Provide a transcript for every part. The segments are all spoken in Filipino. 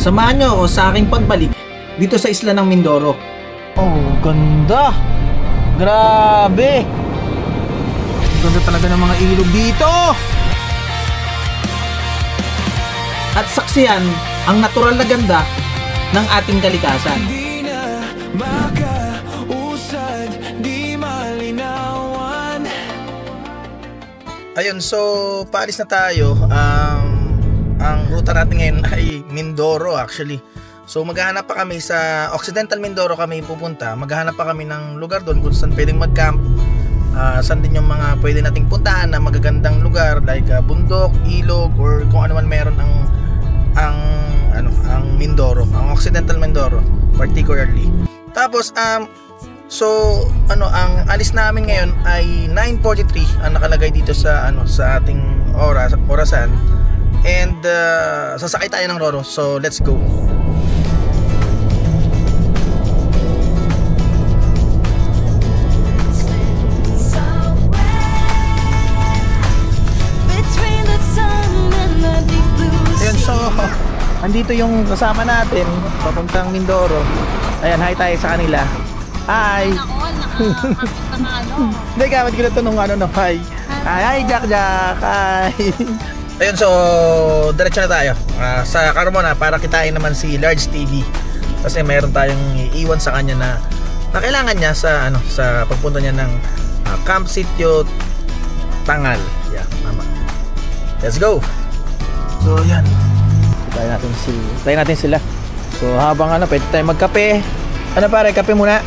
Samahan nyo ako sa aking pagbalik dito sa isla ng Mindoro. Oh, ganda! Grabe! Ganda talaga ng mga ilog dito! At saksiyan ang natural na ganda ng ating kalikasan. Ayun, so paalis na tayo. Ang ruta natin ngayon ay Mindoro actually. So maghahanap pa kami sa Occidental Mindoro kami pupunta. Maghahanap pa kami ng lugar doon kung saan pwedeng mag-camp. Saan din yung mga pwede nating puntahan na magagandang lugar like bundok, ilog, or kung ano man meron ang Mindoro, ang Occidental Mindoro particularly. Tapos ang alis namin ngayon ay 9:43 ang nakalagay dito sa sa ating orasan. And sasakay tayo ng Roro. So let's go. Ayan, so andito yung kasama natin papuntang Mindoro. Ayan, hi tayo sa kanila. Hi. Hindi ka tanong hi. Hi Jack. Hi. Ayun, so diretso na tayo sa Carmona para kitain naman si Large TV kasi mayroon tayong iiwan sa kanya na kailangan niya sa pagpunta niya ng Camp Sitio Tangal. Yeah, tama. Let's go. So yan. Tayo natin sila. So habang pwede tayo magkape. Pare, kape muna.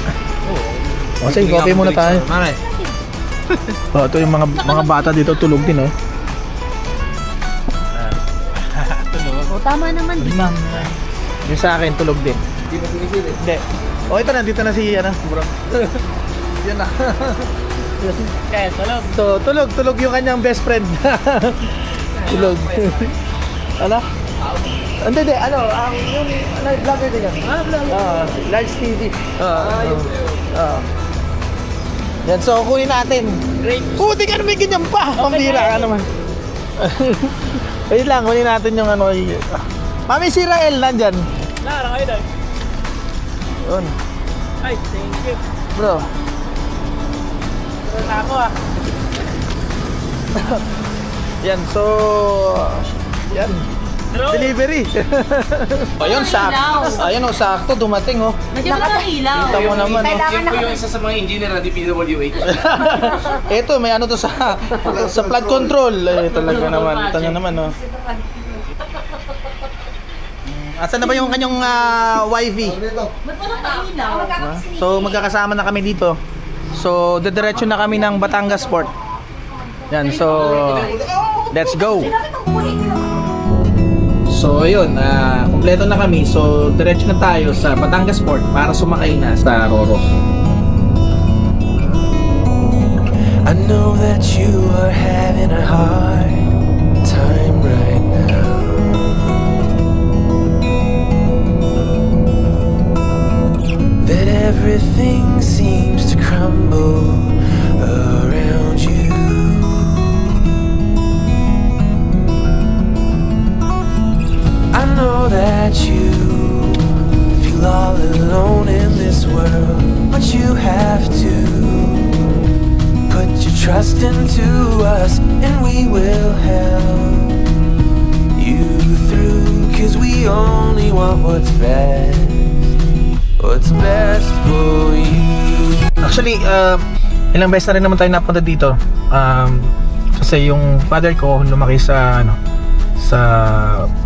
Oo. Sige, kape muna tayo. Mare. Ito yung mga bata dito tulog din, oh. Tama naman. Yung sa akin tulog din. Hindi ba sinisili? Hindi. Ito na, dito na si bro. Yan na. Kaya tulog. So, tulog yung kanyang best friend. Tulog. Hindi, yung vlogger din yan. Vlogger. Large TV. Yan, so kunin natin. Great. Puti ka na may ganyan pa. Pambira ka naman. Wait lang, kunin natin yung Mami, si Rael nandyan. Lara kayo doon. Yun. Ay, thank you. Bro. Pero na ako Yan, so yan. Delivery. Ayun, sakto dumating, oh. Medyo nakailaw. Kita mo naman, oh. Yan po yung isa sa mga engineer na DPWH. Ito, may to sa flood control. Talaga naman. Tanya naman, oh. Asan na ba yung kanyang wifi? Ba't mo nakailaw? So magkakasama na kami dito. So dediretso na kami ng Batangas Port. Yan, so let's go. So ayun, kompleto na kami. So diretso na tayo sa Batangas Port para sumakay na sa Roro. I know that you are having a hard time right now. That everything seems to crumble around you. I know that you feel all alone in this world, but you have to put your trust into us and we will help you through, 'cause we only want what's best for you. Actually, ilang beses na rin naman tayo napunta dito. Kasi yung father ko lumaki sa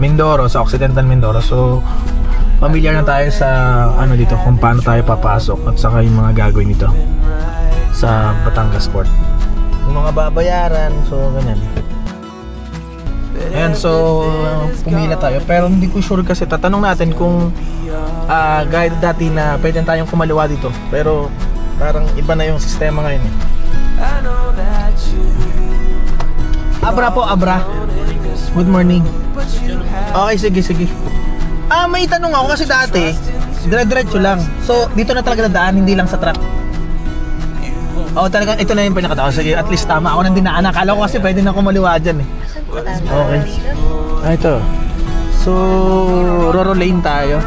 Mindoro, sa Occidental Mindoro. So familiar na tayo sa dito kung paano tayo papasok at saka yung mga gagawin dito sa Batangas Port. Yung mga babayaran, so ganyan. Ayan, so pumila tayo. Pero hindi ko sure kasi tatanong natin kung gaya dati na pwede tayong kumaliwa dito. Pero parang iba na yung sistema ngayon. Abra po, Abra. Good morning. Okay, sige. May tanong ako kasi dati dire-diretso lang. So dito na talaga nadaan, hindi lang sa truck. Talaga ito na yung pinakatao. Sige, at least tama ako nang dinaan. Akala ko kasi pwede na kumaliwa dyan, eh. Okay. Ito. So Roro Lane tayo.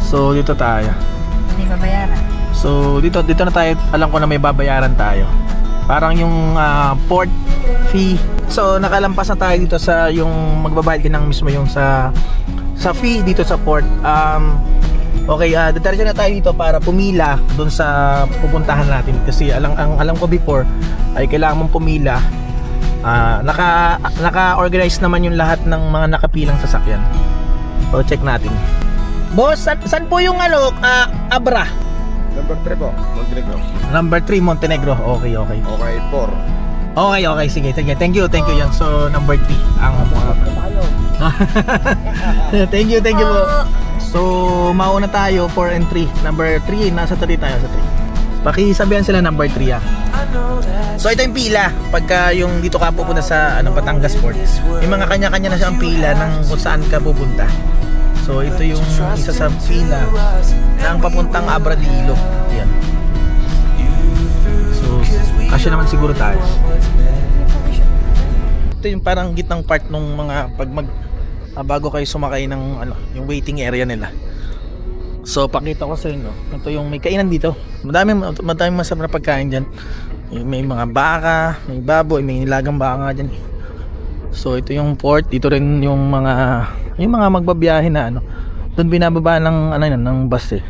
So dito tayo. Hindi babayaran. So dito na tayo, alam ko na may babayaran tayo. Parang yung port fee. So nakalampas na tayo dito sa yung magbabayad ka ng mismo yung sa fee dito sa port. Okay, dadaradyo na tayo dito para pumila doon sa pupuntahan natin kasi alam ko before ay kailangan mong pumila. Naka-organize naman yung lahat ng mga nakapilang sasakyan. So check natin. Boss, saan po yung Abra? Number 3 po, Montenegro. Number 3 Montenegro. Okay. Okay, 4. Okay, sige. Thank you yan. So number 3 ang Thank you po. So mauna tayo 4 and 3. Number 3, nasa 3 tayo sa 3. Pakisabihan sila number 3 So ito yung pila pagka yung dito ka pupunta sa Batangas Port. May mga kanya-kanya na siyang pila ng kung saan ka pupunta. So ito yung isa sa pila ng papuntang Abra de Ilog. Yan. So kasi naman siguro tayo. Ito yung parang gitnang part nung mga bago kayo sumakay ng yung waiting area nila. So pakita ko sa inyo. Ito yung may kainan dito. Madami masarap na pagkain diyan. May mga baka, may baboy, may nilagang baka diyan. So ito yung port, dito rin yung mga magbabiyahe na doon binababa ng bus eh.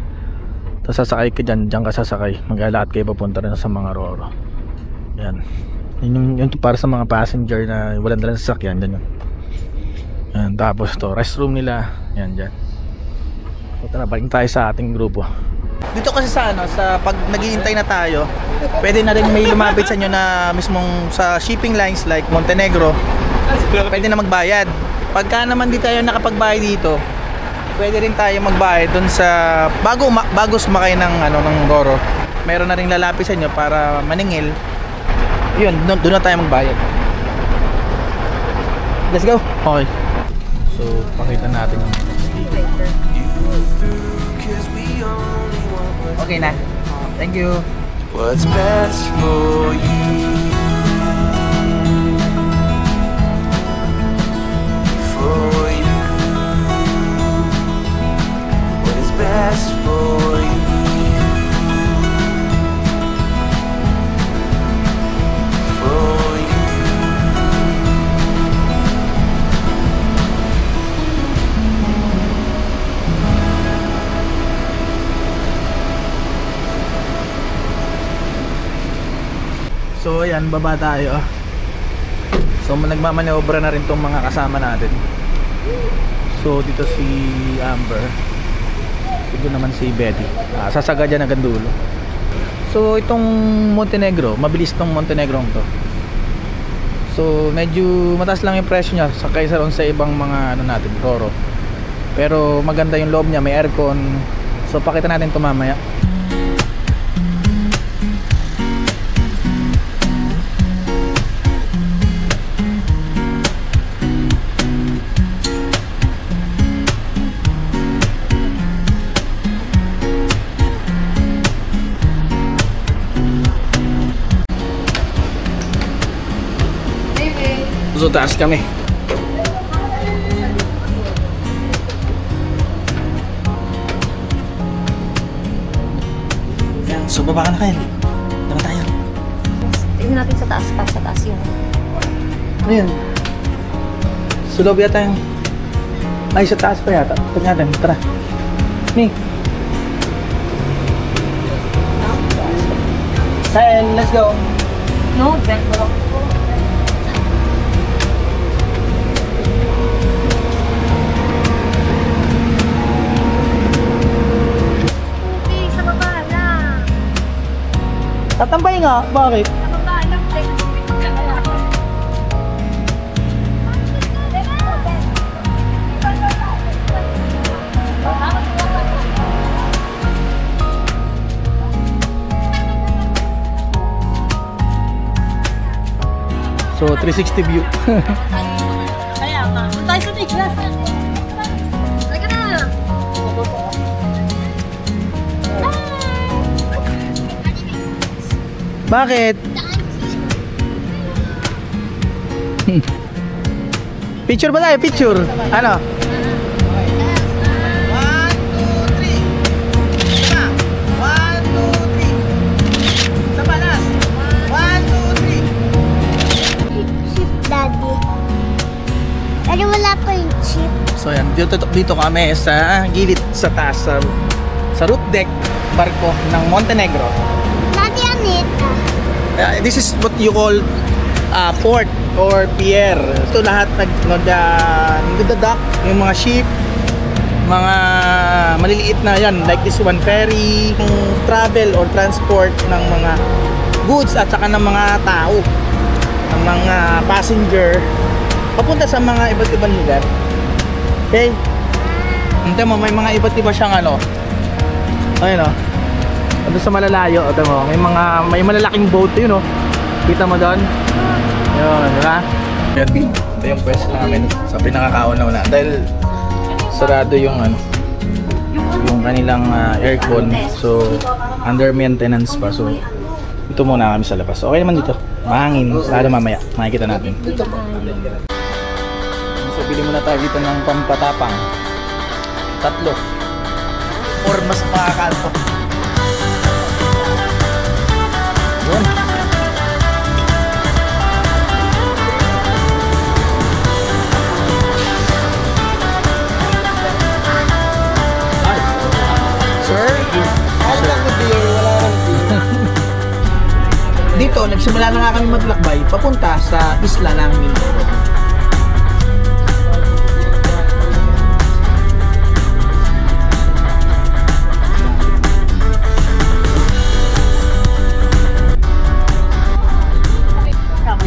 Tapos sasakay ka diyan ka sasakay. Maglalakad kayo papunta rin sa mga Roro. Yan. Yun para sa mga passenger na walang dalang sasakyan diyan. Yan, tapos to restroom nila. Yan diyan. So tara, balik tayo sa ating grupo. Dito kasi sa pag naghihintay na tayo, pwede na rin may lumapit sa inyo na mismong sa shipping lines like Montenegro. Pwede na magbayad. Pagka naman di tayo nakapagbayad dito, pwede rin tayo magbayad dun sa bago sumakay ng Roro. Meron na ring lalapit sa inyo para maningil. Yun, doon na tayo magbayad. Let's go. Okay. So, pakita natin yung sticker. Okay na. Thank you. What's best for you? For you. What is best for you? For you. So ayan, baba tayo. So nagmamanobra na rin tong mga kasama natin. So dito si Amber, dito naman si Betty. Sasaga dyan hanggang dulo. So itong Montenegro, mabilis tong Montenegro to. So medyo mataas lang yung presyo niya sa kaysa ron sa ibang mga natin, Roro. Pero maganda yung loob niya, may aircon. So pakita natin ito mamaya. So taas kami. Yan, so baba ka na kayo. Tara tayo. Tingnan natin sa taas pa, sa taas yun. Ano yun? Sulob yata yung... Ay, sa taas pa yata. Tingnan natin, tara. Ni. Sael, let's go. No, back mo. Tatambay nga, bakit? So 360 view. Kaya nga. Tayo sa Tiglas. Halika na. Bakit? Picture ba tayo? Picture? Ano? So yan, dito kami sa gilid sa taas sa roof deck barko ng Montenegro. This is what you call port or pier. Ito lahat nagda-dock yung mga ship, mga maliliit na yan like this one, ferry, travel or transport ng mga goods at saka ng mga tao, ng mga passenger papunta sa mga iba't ibang lugar. Okay? Ito mo, may mga iba't iba siyang ano. Ayun o. Doon sa malalayo, ito mo, may malalaking boat yun o. Kita mo doon? Yun, diba? Ito yung pwesto namin sa pinakakauna-una. Dahil sarado yung ano, yung kanilang aircon. So, under maintenance pa. So, ito muna kami sa labas. Okay naman dito. Mahangin. Lalo mamaya. Makikita natin. So, bili muna tayo dito ng pampatapang. 3. Or mas makakanto. Yun. Sir? Dito, nagsimula na nga kami maglakbay papunta sa isla ng Mindoro.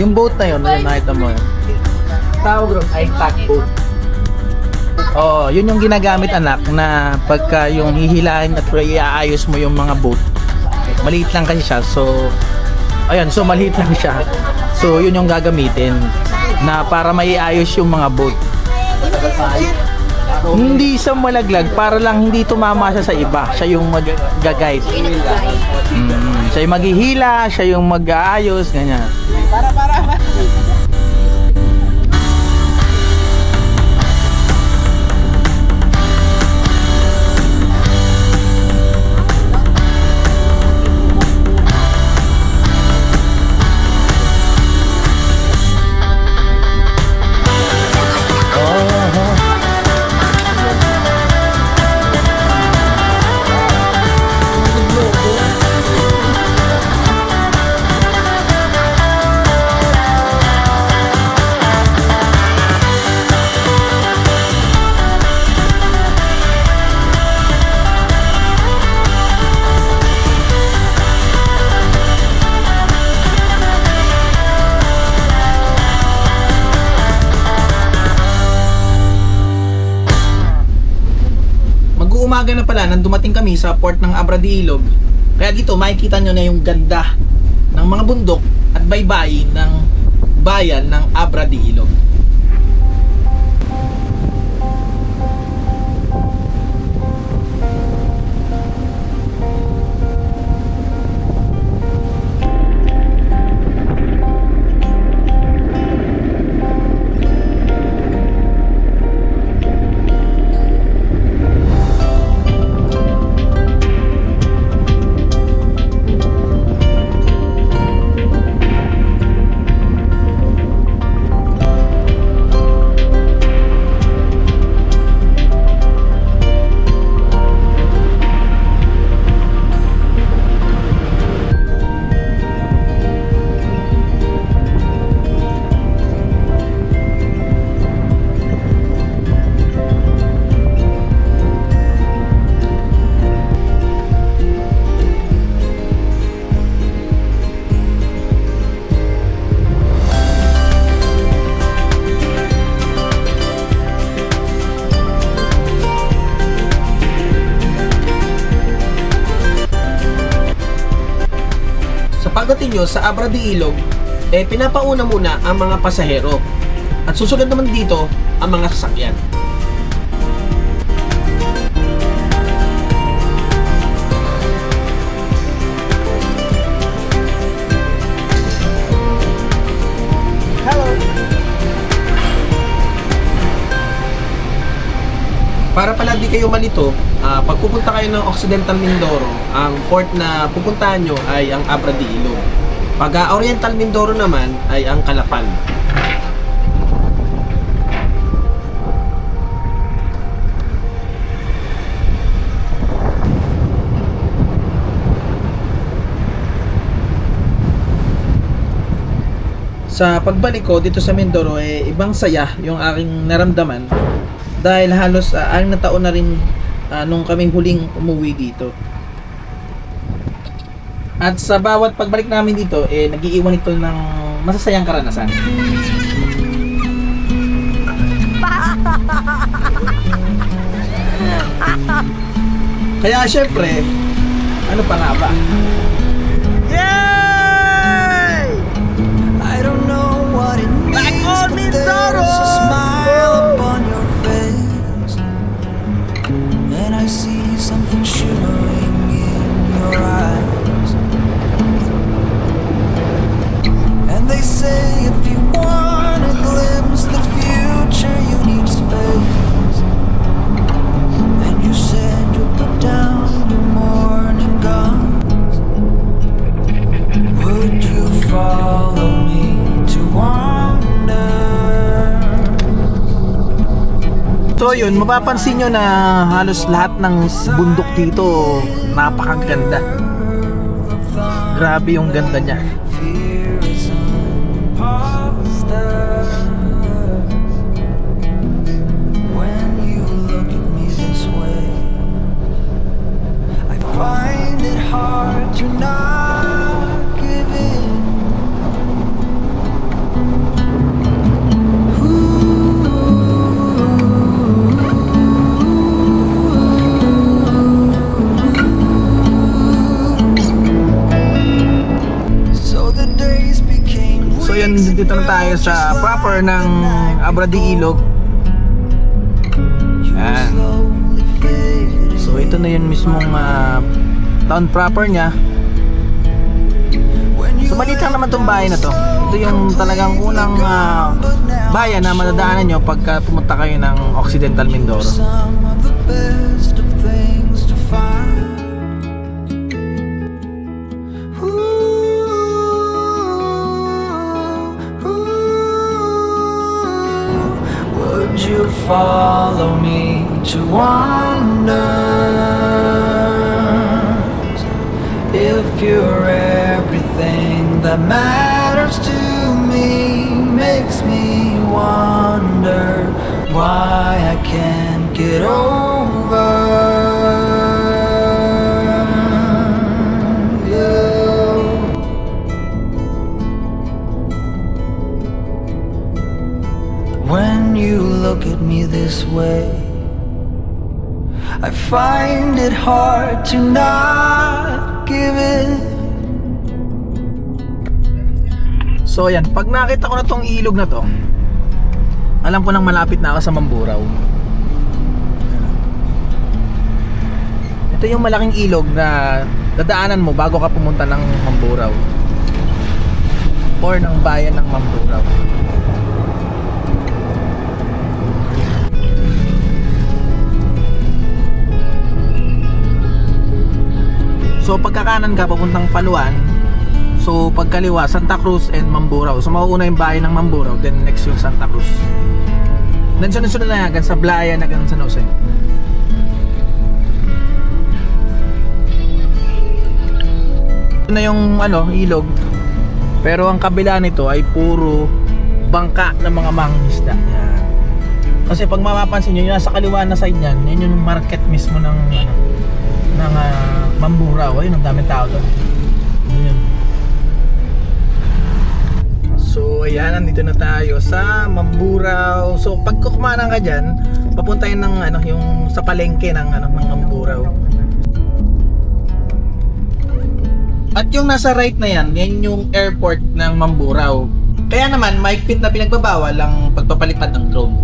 Yung boat na yun, nakita mo yun. Tawag ay tugboat. Oo, yun yung ginagamit anak na pagka yung hihilahin at iaayos mo yung mga boat. Maliit lang kasi siya, so ayun, so maliit lang siya. So yun yung gagamitin na para maiayos yung mga boat. Hindi siya malaglag, para lang hindi tumama siya sa iba. Siya yung mag-guide. Siya yung maghihila, siya yung mag-aayos, ganyan. Para. Umaga na pala nang dumating kami sa port ng Abra de Ilog. Kaya dito makikita nyo na yung ganda ng mga bundok at baybayin ng bayan ng Abra de Ilog. Pagdating nyo sa Abra de Ilog, pinapauna muna ang mga pasahero at susunod naman dito ang mga sasakyan. Hello! Para pala di kayo malito, pag pupunta kayo ng Occidental Mindoro, ang port na pupuntahan nyo ay ang Abra de Ilog. Pag Oriental Mindoro naman ay ang Calapan. Sa pagbalik ko dito sa Mindoro, ibang saya yung aking naramdaman dahil halos 6 na taon na rin nung kami huling umuwi dito. At sa bawat pagbalik namin dito, nag-iiwan ito ng masasayang karanasan. Kaya syempre, ano pa nga ba? Yay! I don't know what it means, but there's a smile upon your face, and I see something shimmering in your eyes. And they say if you want to glimpse the future, you need space. And you said you'll put down your morning gowns. Would you follow me to wander? So yun, mapapansin nyo na halos lahat ng bundok dito napakaganda. Grabe yung ganda niya. Fear is an imposter. When you look at me this way, I find it hard to not give in. So the days became So yun, dito na tayo sa proper ng Abradi Ilog. Yan. slowly fading. So ito na yun mismong town proper niya. So maliit lang naman tong bayan na to. Ito yung talagang unang bayan na madadaanan nyo pagka pumunta kayo ng Occidental Mindoro. Some of the best of things to find. Would you follow me to wonders? If you're everything that matters to me, makes me wonder why I can't get over you. When you look at me this way, I find it hard to not give in. So yan, pag nakita ko na tong ilog na to, alam ko nang malapit na ako sa Mamburao. Ito yung malaking ilog na dadaanan mo bago ka pumunta ng Mamburao or ng bayan ng Mamburao. So pagkakanan ka papuntang Paluan, so pagkaliwa Santa Cruz and Mamburao. So mauuna yung bayan ng Mamburao, then next yung Santa Cruz. Then sunod-sunod na hanggang sa Blayan hanggang San Jose. Ito na yung ilog. Pero ang kabila nito ay puro bangka ng mga mangingisda. Yan. Kasi pag mapapansin nyo, yung nasa kaliwa na side niyan, yun yung market mismo ng Mamburao. Ayun, ang daming tao doon. Yun. So ayan, nandito na tayo sa Mamburao. So pag kukumanan ka dyan, papuntahin ng yung sa palengke ng Mamburao. At yung nasa right na yan yung airport ng Mamburao. Kaya naman mahigpit na pinagbabawal ang pagpapalipad ng drone.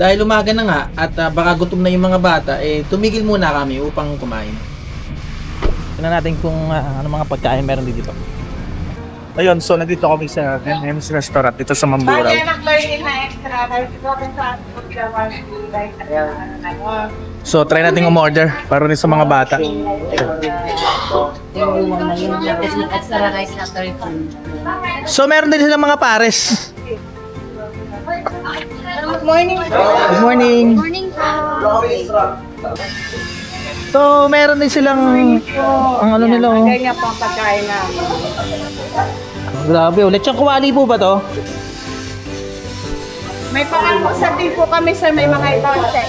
Dahil umaga na nga at baka gutom na yung mga bata, tumigil muna kami upang kumain. Tingnan natin kung ano mga pagkain meron dito. Ayun, so nandito kami sa NM's Restaurant dito sa Mamburao. So try natin umorder para rin sa mga bata. So meron din silang mga pares. Good morning. Good morning. Morning po. So meron din silang ang ano nila oh. Ganyan pang pagkain namin. Grabe, lechong kawali po ba to? May pang-almusal din po kami sir, may mga itonse.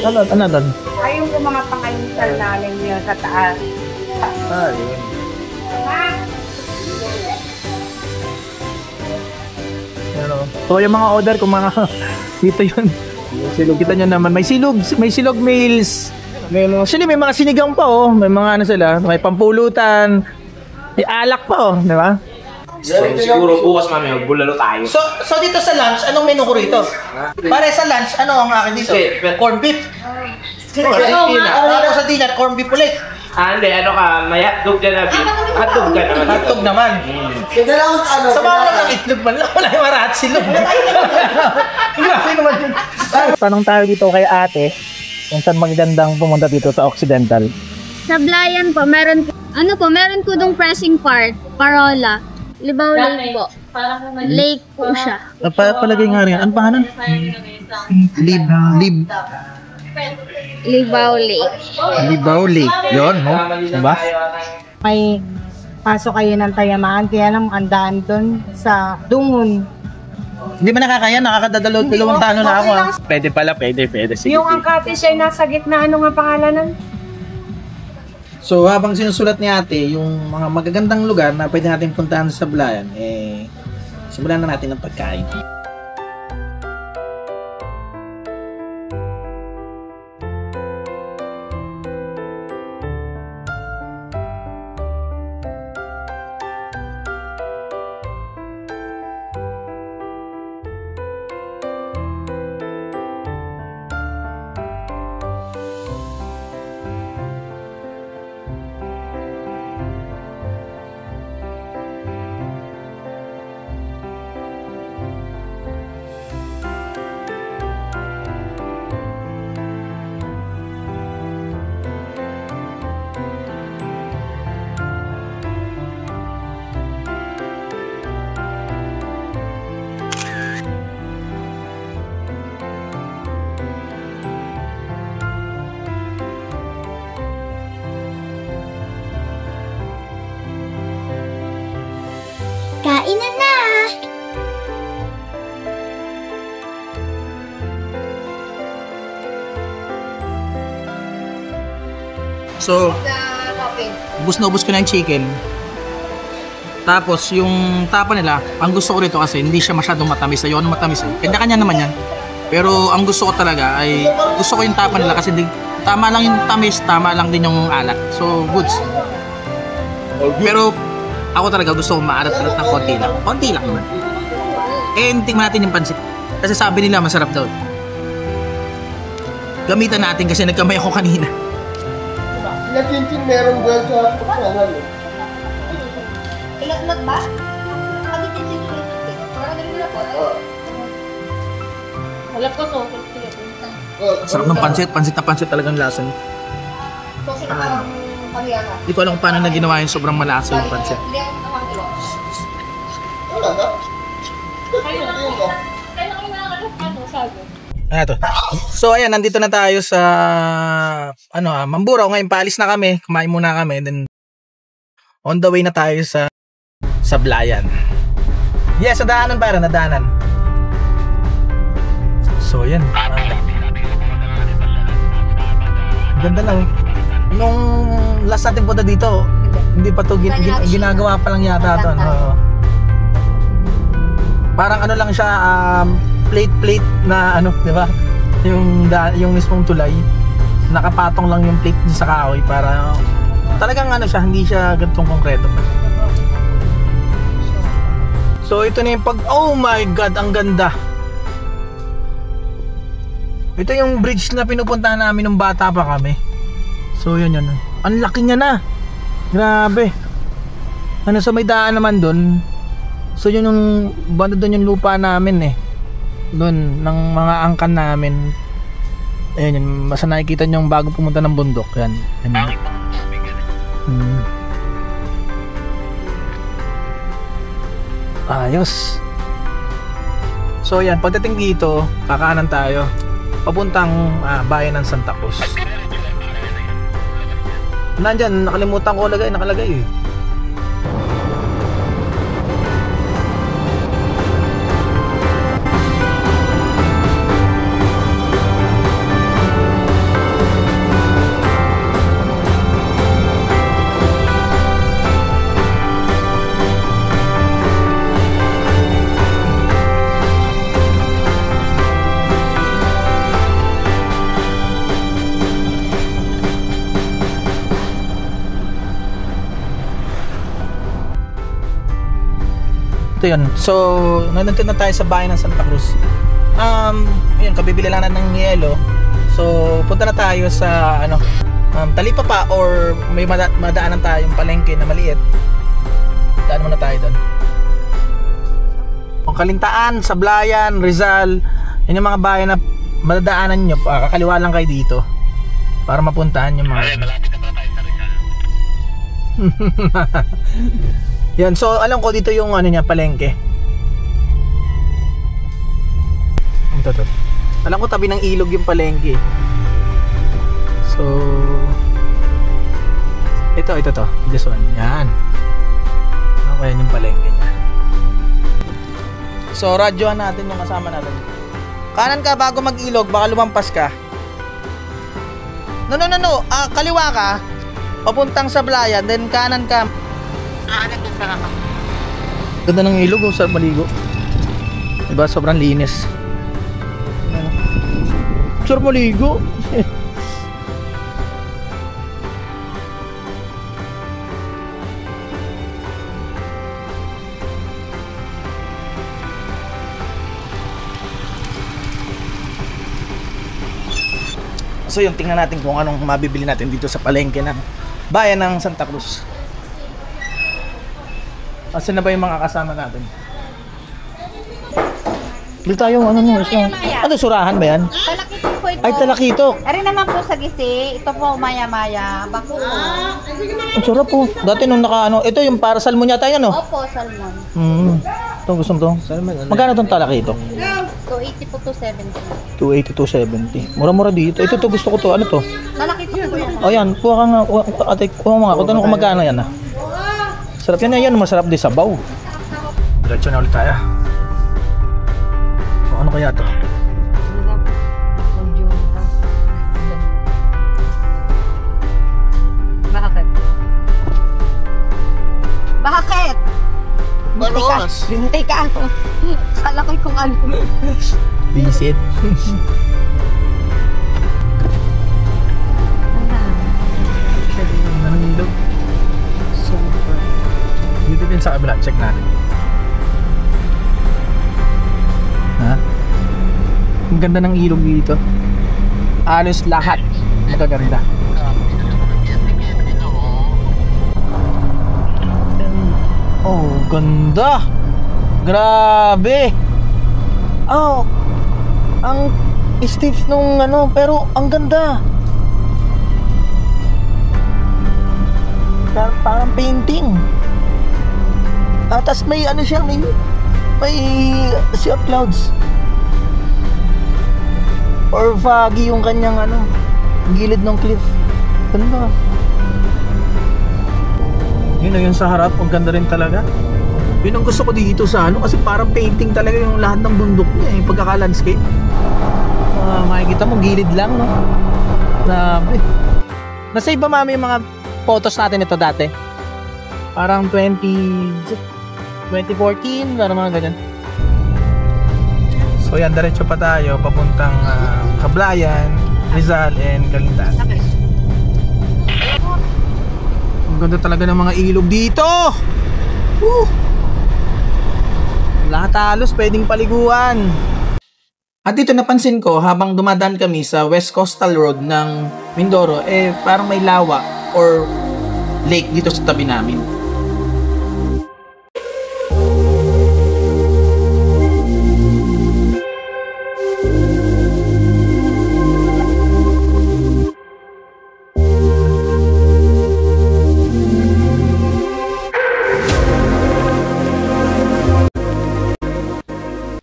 Ano doon? Ayun po mga pang-almusal namin yun sa taas. Yun. Pero, so yung mga order kung mga dito yun. Kita nyo naman, may silog meals. Actually may mga sinigang pa oh, may mga ano sila, may pampulutan. May alak pa oh, di ba? So, siguro bukas mami, magbulalo tayo. So dito sa lunch, anong menu ko rito? Pare sa lunch, ano ang akin dito? Corn beef. Tapos sa dinner, corn beef ulit. Hindi, ano ka, may hotdog ka na. Hotdog ka naman. Hotdog naman. Sa mga lang ng itlog man lang, wala yung marat silog. Grabe naman yun. Tanong tayo dito kay ate, kung saan magandang pumunta dito sa Occidental. Sa Blayan po, meron po dong pressing part, Parola. Libao Lake po. Lake po siya. Palagay nga rin. Ano pangalan? Libao Lake. Libao Lake. Yun, no? Diba? May pasok kayo ng Tayamaan, kaya lang ang daan doon sa Dungon. Hindi ba nakakaya? Nakakadadalawang tano na ako. Pwede pala, pwede. Sige. Yung Angkati siya nasa gitna, ano nga pangalan nun? So habang sinusulat ni ate yung mga magagandang lugar na pwede natin puntahan sa Blayan, simulan na natin ang pagkain. Kainan na! So, ubus na ubus ko na yung chicken. Tapos, yung tapa nila, ang gusto ko rito kasi hindi siya masyadong matamis. Ayoko na matamis eh. Kanya-kanya naman yan. Pero ang gusto ko talaga ay, gusto ko yung tapa nila kasi tama lang yung tamis, tama lang din yung alat. So, goods. Pero, ako talaga gusto ko maalat-alat ng konti lang. Konti lang naman. Tingnan natin yung pansit. Kasi sabi nila masarap daw. Gamitan natin kasi nagkamay ako kanina. Natintin meron doon sa pagkanan eh. Ilag-lag ba? Kabitin din yung ilag. Parang nila po. Halap ko so. Sarap ng pansit. Pansit na pansit talagang lasa niya. Hindi ko alam kung paano na ginawa yung sobrang malasa yung pansit. Ano to? So ayan, nandito na tayo sa Mamburao. Ngayon paalis na kami, kumain muna kami, then on the way na tayo sa Blayan. Yes, nadaanan para, nadaanan. So ayan. Ganda lang. Nung last natin punta dito, hindi pa to ginagawa pa lang yata to. No? Parang ano lang siya, plate na di ba? Yung mismong tulay, nakapatong lang yung plate sa kahoy para talagang siya, hindi siya ganitong konkreto. So ito na yung oh my god, ang ganda. Ito yung bridge na pinupuntahan namin nung bata pa kami. So yun. Ang laki niya na. Grabe. Sa may daan naman doon. So yun yung banda doon yung lupa namin doon ng mga angkan namin. Ayun yun, basta nakikita nyo yung bago pumunta ng bundok. Yan. Ayos. So yan, pagdating dito, kakanan tayo papuntang bayan ng Santa Cruz. Nandyan, nakalimutan ko nakalagay Ito yun. So, nandito na tayo sa bayan ng Santa Cruz. Yun, kabibili lang natin ng yelo. So, punta na tayo sa Talipapa or may madaanan tayong palengke na maliit. Daan muna tayo doon. Kalintaan, Sablayan, Rizal, yun yung mga bayan na madadaanan nyo. Kakaliwa lang kayo dito para mapuntahan yung mga malapit na pala tayo sa Rizal. Yan, so alam ko dito yung palengke. Ito. Alam ko tabi ng ilog yung palengke. So ito to, this one. Yan. Ano kaya yung palengke niya? So radyohan natin yung kasama natin. Kanan ka bago mag-ilog, baka lumampas ka. No. Kaliwa ka. Papuntang Sablayan, then kanan ka. Nandun ka naman. Ganda ng ilog, sarap maligo. Diba, sobrang linis. Sarap maligo. So yung tingnan natin kung anong mabibili natin dito sa palengke ng bayan ng Santa Cruz. Asan na ba yung mga kasama natin? Bili tayo surahan ba yan? Talakitok po ito. Ay, talakitok. Ari naman po sa gisi. Ito po maya-maya. Bako. Ang sarap po. Dati nung ito yung para salmon yata yan, no? Opo, salmon. Ito gusto mo to? Magkano itong talakitok? 280 po to 70. 280 270. Mura-mura dito. Ito gusto ko to. Ano to? Talakitok po yan. O yan, kuha ka nga. Ate, kuha mo nga. Kung tanong kung magkano yan, sarap yan. Masarap din sabaw. Diretso na ulit tayo. O, ano kaya to? Bakit? Baros. Bintay ka ako. Kala ko kung ano. Visit. Anong ilog? Dito din sa kabila. Check natin. Ha? Ang ganda ng ilog dito. Alos lahat. Magaganda. Oh, ganda. Grabe. Oh, ang stiff nung pero ang ganda. Parang painting. Tapos may siya, may sea of clouds. Or foggy yung kanyang gilid ng cliff. Ganda. Yun sa harap, ang ganda rin talaga. Yun ang gusto ko dito sa kasi parang painting talaga yung lahat ng bundok niya, yung pagkaka-landscape. Makikita mo, gilid lang, no? Grabe. Nasave ba mami yung mga photos natin ito dati? Parang 2014, parang mga ganyan. So yan, diretso pa tayo, papuntang Sablayan, Rizal, and Calindan. Ganda talaga ng mga ilog dito. Lahat halos pwedeng paliguan. At dito napansin ko habang dumadaan kami sa West Coastal Road ng Mindoro, parang may lawa or lake dito sa tabi namin.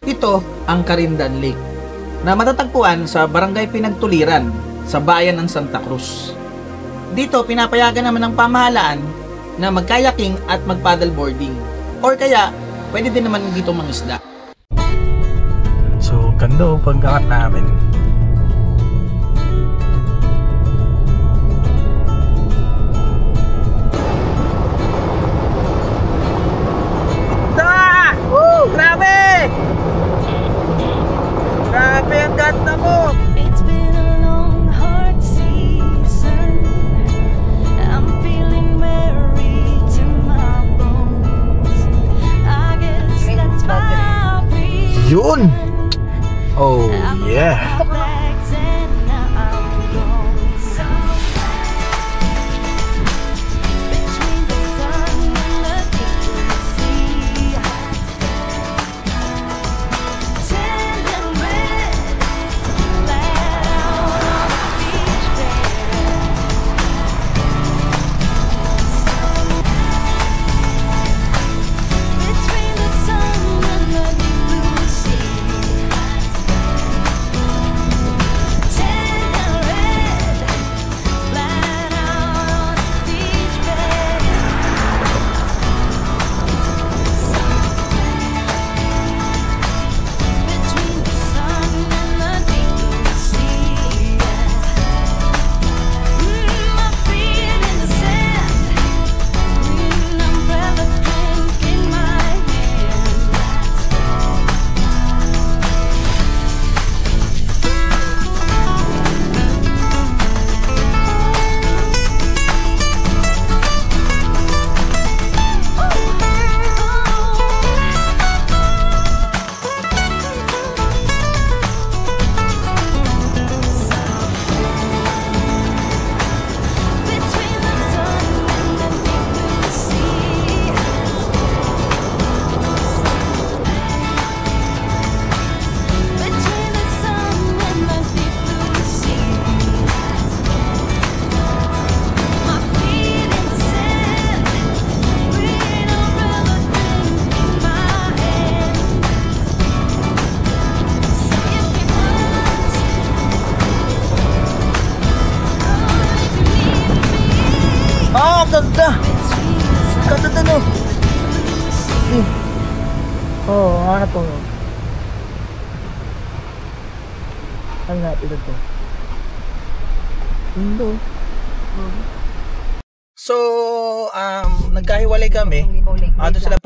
Ito ang Carindan Lake na matatagpuan sa Barangay Pinagtuliran sa bayan ng Santa Cruz. Dito pinapayagan naman ng pamahalaan na mag-kayaking at mag-paddleboarding, or kaya pwede din naman dito mangisda. So ganda pagkakat namin. Grabe! Grabe ang ganda mo! It's been a long, hard season. I'm feeling weary to my bones. I guess ano. Oo, ano to. Ano natin ito? Hindi. So, nagkahiwalay kami. Doon sila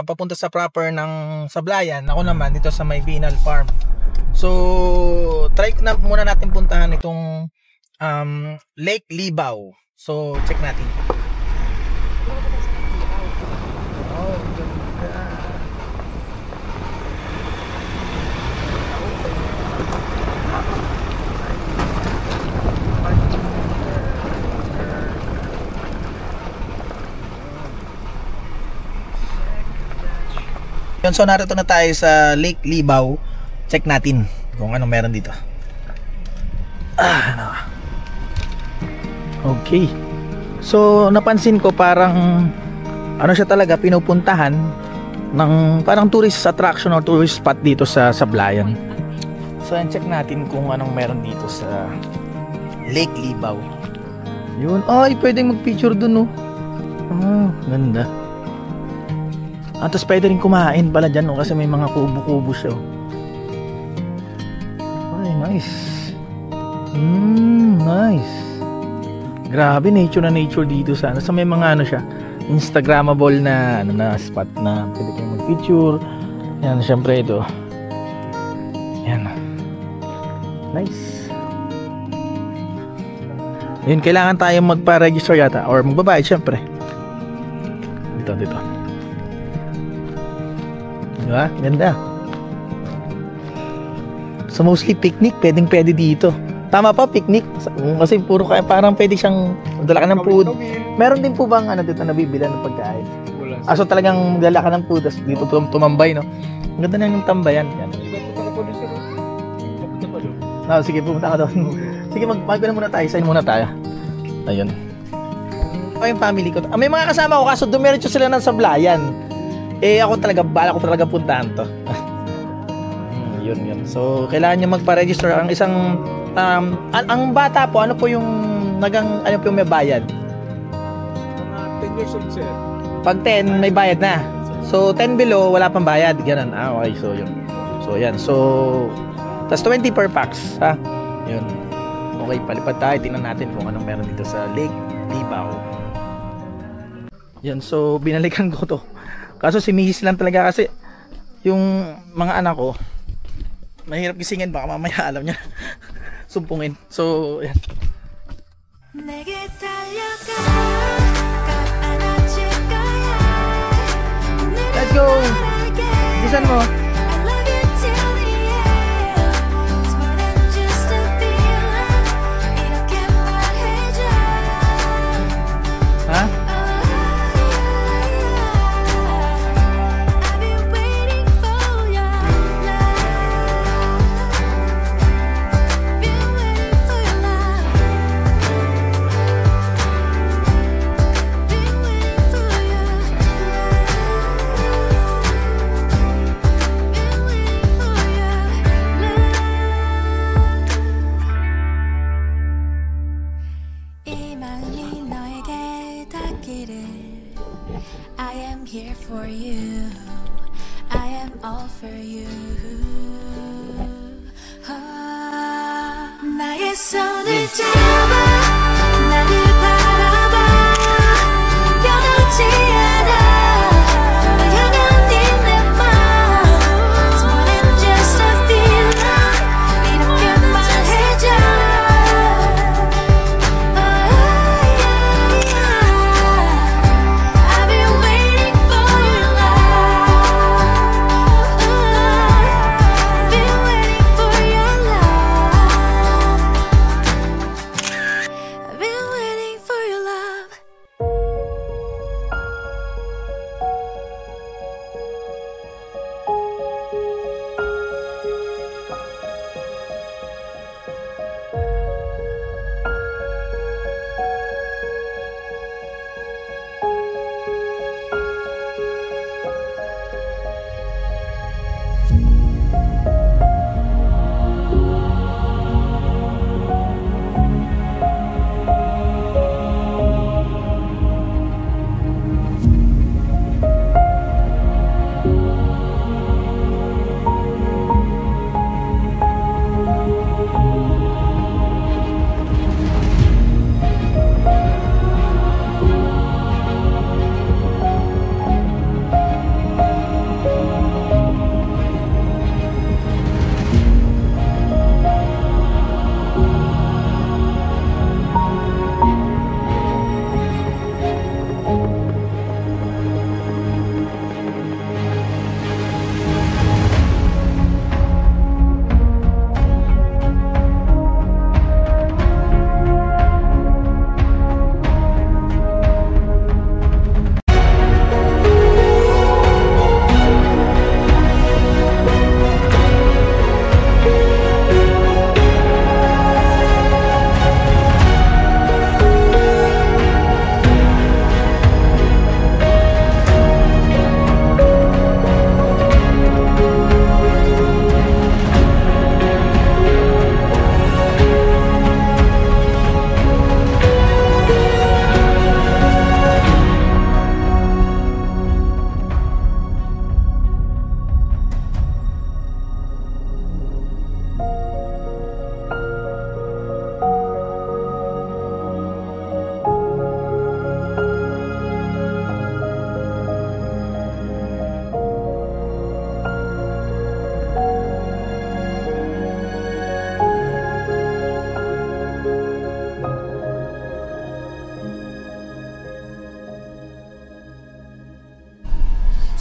papunta sa proper ng Sablayan. Ako naman dito sa may Binal Farm. So, try na muna natin puntahan itong Lake Libao. So, check natin. So narito na tayo sa Lake Libao. Check natin kung anong meron dito. Okay. So napansin ko parang ano siya talaga, pinupuntahan ng parang tourist attraction or tourist spot dito sa Sablayan. So check natin kung anong meron dito sa Lake Libao. Yun. Ay, pwedeng mag-picture dun, oh. Oh, ganda. Tapos pwede rin kumain pala dyan, no? Kasi may mga kubo-kubo siya, oh. Ay, nice. Nice. Grabe, nature na nature dito sana. So may mga ano siya, Instagrammable na ano na spot na pwede kayong mag-picture. Yan, syempre ito. Yan. Nice. Yun, kailangan tayong magpa-register yata or magbabayad syempre. Dito. Diba? Ganda. So mostly picnic, pwede dito. Tama pa, picnic. Kasi puro kaya parang pwede siyang dala ka ng food. Meron din po bang ano dito nabibilan ng pagkain? So talagang dala ka ng food, dito tumambay, no? Ang ganda na yung tambayan. Yan. No, sige, pumunta ka doon. Sige, magpagano muna tayo. Sign muna tayo. Ayun. Ako yung family ko. May mga kasama ko kaso dumiretso sila ng Sablayan. Ako talaga, bala ko talaga puntahan to. Yun. So, kailangan nyo magpa-register. Ang isang, ang bata po, ano po yung, ano po yung may bayad? 10 years old, sir. Pag 10, may bayad na. So, 10 below, wala pang bayad. Ganun. Okay, so yun. So, yan. So, tas 20 per packs, ha? Yun. Okay, palipad tayo. Tingnan natin kung anong meron dito sa Lake Libao. Yan, so, binalikan ko to. Kaso si Mrs. lang talaga kasi yung mga anak ko mahirap gisingin, baka mamaya alam niya sumpungin. So yan. Let's go. Bisan mo. Ha? I am here for you. I am all for you. 나의 손을 잡아 나를 바라봐 변하지 않아 널 향한 네 맘 It's more than just a feeling 이렇게 말해줘 I've been waiting for your love Been waiting for your love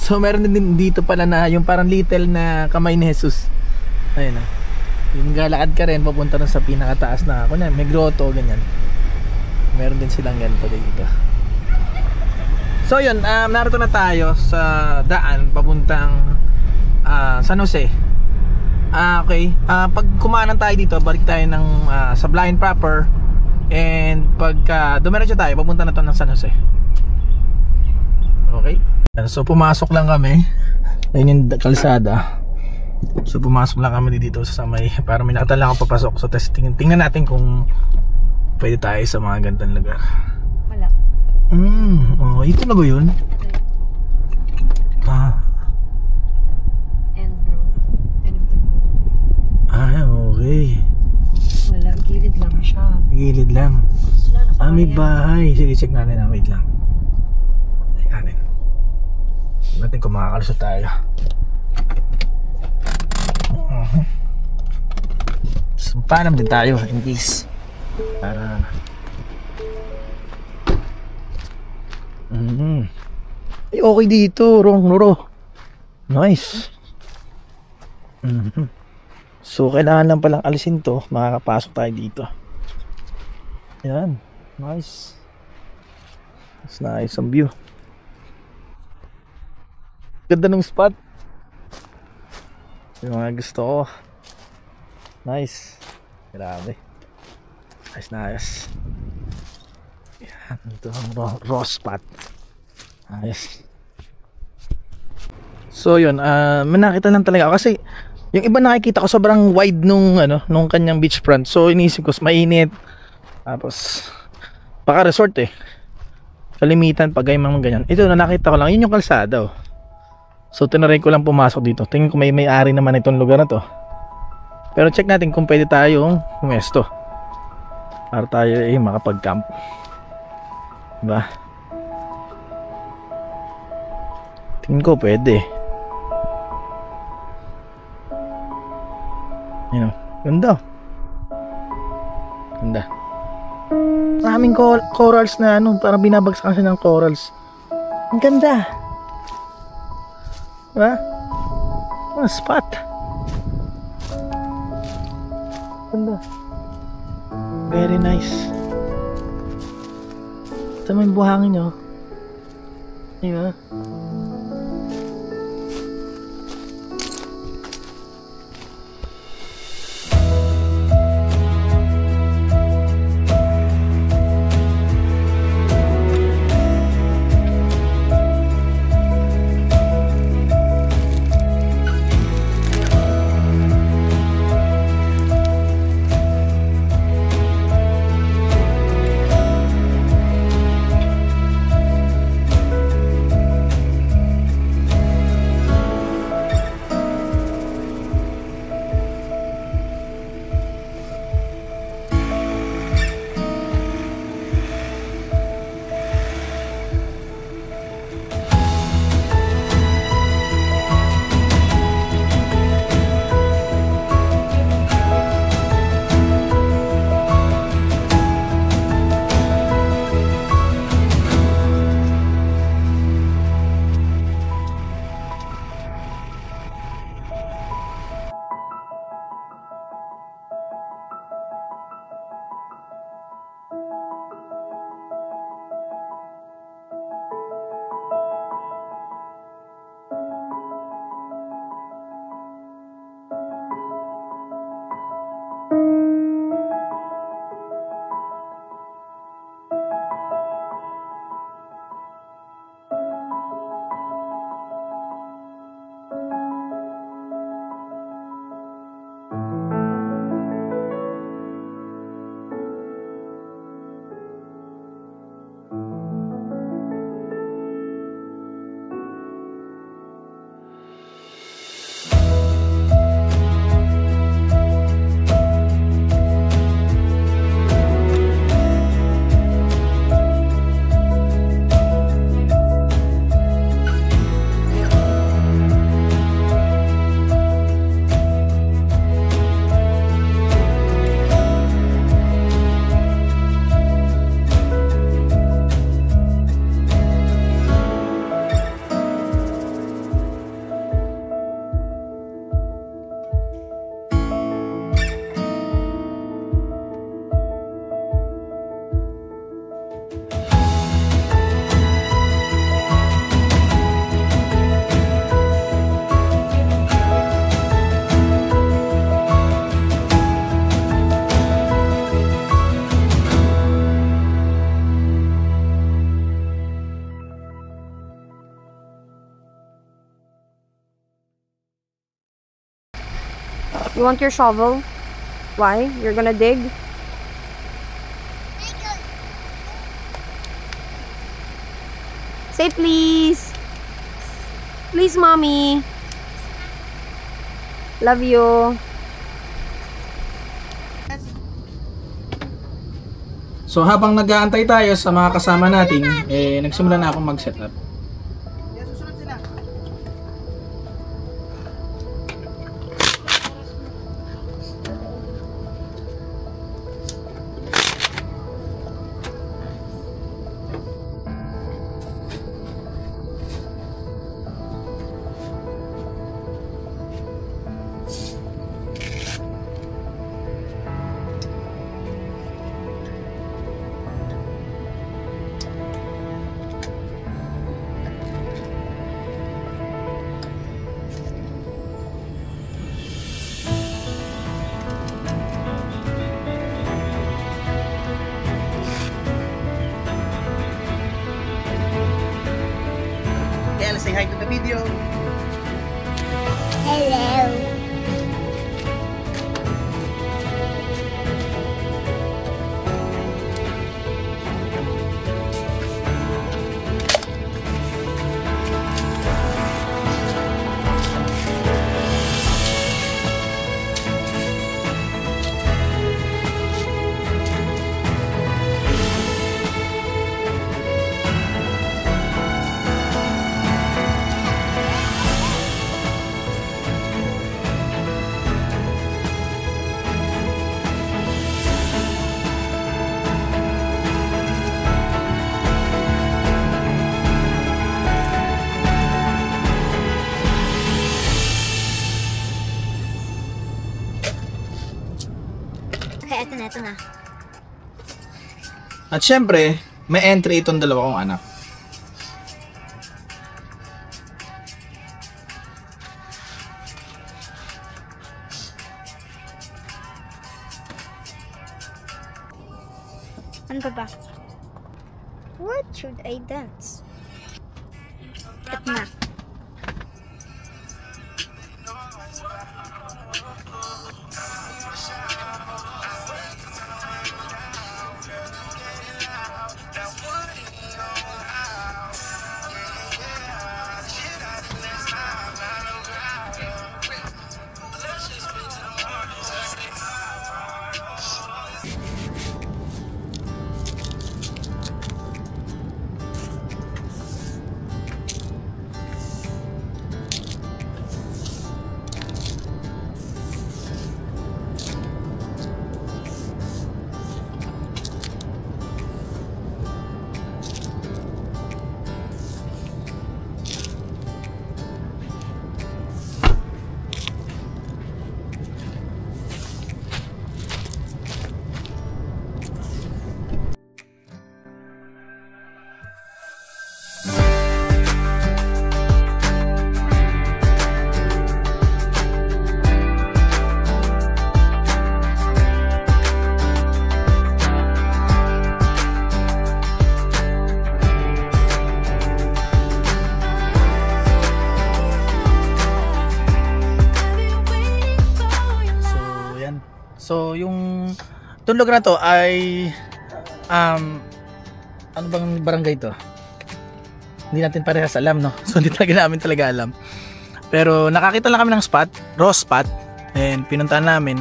So meron din dito pala na yung parang little na kamay ni Jesus. Ayun na. Yung galakad ka rin papunta rin sa pinakataas na kunya, may grotto ganyan. Meron din silang ganito dito. So yun, narito na tayo sa daan papuntang San Jose. Okay. Pag kumanan tayo dito, balik tayo ng sa Blind proper. And pagka dumiretso tayo, papunta na to ng San Jose. Okay. So pumasok lang kami. Ayun yung kalsada. So pumasok lang kami dito sa may, para may nakita lang ako papasok. So tingnan natin kung pwede tayo sa mga gantong lugar. Wala. Oh, ito na ba yun? End road. End of the road. Okay. Wala, gilid lang siya. Gilid lang. May bahay. Sige, check natin na. Wait lang. Check natin. Check natin kung makakalusot tayo. So, panam din tayo in case. Para ay, okay dito. Roro. Nice. So kailangan lang palang alisin to. Makakapasok tayo dito. Yan. Nice. It's nice ang view. Ganda ng spot. Yung mga gusto ko. Nice. Grabe. Nice na ayos. Yan. Ito ang raw spot. Ayos. So yun, may nakita lang talaga ako kasi yung iba nakikita ko sobrang wide nung nung kanyang beachfront. So iniisip ko mainit. Tapos baka resort kalimitan pag ay mga ganyan. Ito na nakita ko lang, yun yung kalsada. So tinry ko lang pumasok dito. Tingin ko may may-ari naman itong lugar na to. Pero check natin kung pwede tayong pumesto para tayo makapag-camp. Diba? Tingin ko pwede. Yun, ganda. Ganda. Maraming corals na parang binabagsakan siya ng corals. Ang ganda. Diba? Spot. Ganda. Very nice. Ito may buhangin nyo. Diba? You want your shovel? Why? You're gonna dig? Say please. Please, mommy. Love you. So habang nag-aantay tayo sa mga kasama natin, nagsimula na akong mag-setup. Say hi to the video. Hello. Okay, eto na. At syempre, may entry itong dalawa kong anak. Ano ba? What should I dance? Eto na. So, yung lugar na to ay ano bang barangay to? Hindi natin parehas alam, no? So, hindi namin talaga alam. Pero nakakita lang kami ng spot, raw spot, and pinuntahan namin,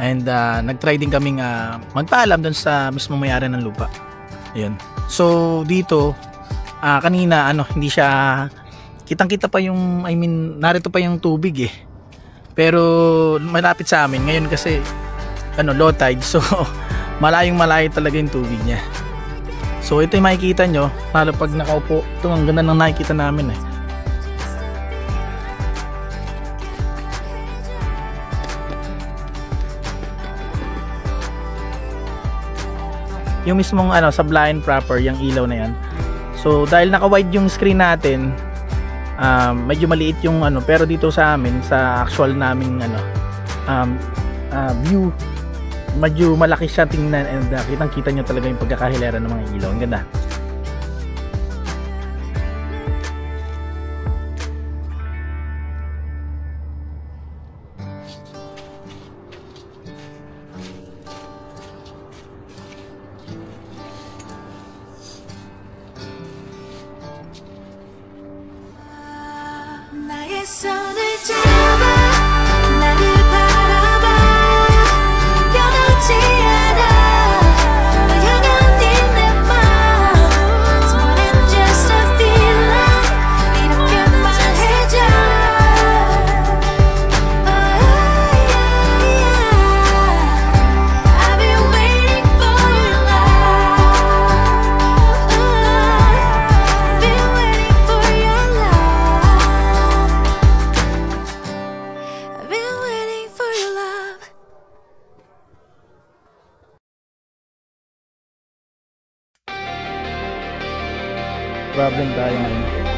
and nag-try din kaming magpaalam doon sa mismo may-ari ng lupa. Ayun. So, dito kanina hindi siya kitang-kita pa yung, I mean, narito pa yung tubig eh. Pero malapit sa amin ngayon kasi low tide, so malayo talaga yung tubig niya. So ito yung makikita nyo, lalo pag nakaupo. Ito ang ganda ng nakikita namin eh. Yung mismong sa blind proper, yung ilaw na yan. So dahil naka-wide yung screen natin, medyo maliit yung pero dito sa amin, sa actual naming view, medyo malaki siya tingnan, and kitang-kita nyo talaga yung pagkakahilera ng mga ilaw. Ang ganda. 손을 잡아 나를 바라봐 변하지 않아 널 향한 네 맘 It's more than just a feeling 이렇게 말해줘 I've been waiting for your love Been waiting for your love I've been waiting for your love Problem tayo ngayon.